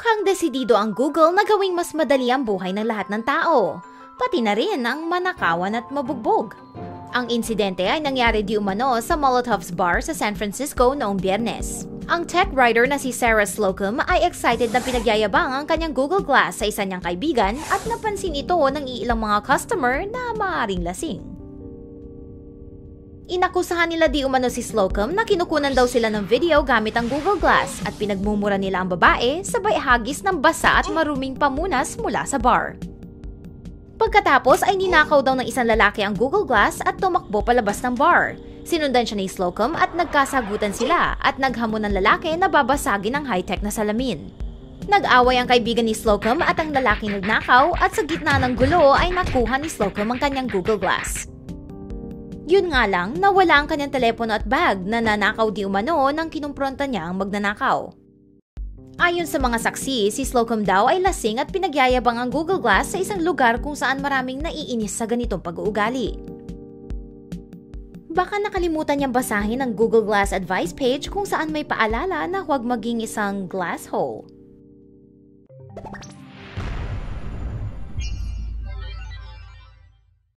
Mukhang desidido ang Google na gawing mas madali ang buhay ng lahat ng tao, pati na rin ang manakawan at mabugbog. Ang insidente ay nangyari di umano sa Molotov's Bar sa San Francisco noong Biyernes. Ang tech writer na si Sarah Slocum ay excited na pinagyayabang ang kanyang Google Glass sa isa niyang kaibigan at napansin ito ng iilang mga customer na maaaring lasing. Inakusahan nila di umano si Slocum na kinukunan daw sila ng video gamit ang Google Glass at pinagmumura nila ang babae sabay hagis ng basa at maruming pamunas mula sa bar. Pagkatapos ay ninakaw daw ng isang lalaki ang Google Glass at tumakbo palabas ng bar. Sinundan siya ni Slocum at nagkasagutan sila at naghamon ng lalaki na babasagin ang high-tech na salamin. Nag-away ang kaibigan ni Slocum at ang lalaking nagnakaw at sa gitna ng gulo ay nakuha ni Slocum ang kanyang Google Glass. Yun nga lang, nawala ang kanyang telepono at bag na nanakaw di umano nang kinumpronta niya ang magnanakaw. Ayon sa mga saksi, si Slocum daw ay lasing at pinagyayabang ang Google Glass sa isang lugar kung saan maraming naiinis sa ganitong pag-uugali. Baka nakalimutan niyang basahin ang Google Glass advice page kung saan may paalala na huwag maging isang glass hole.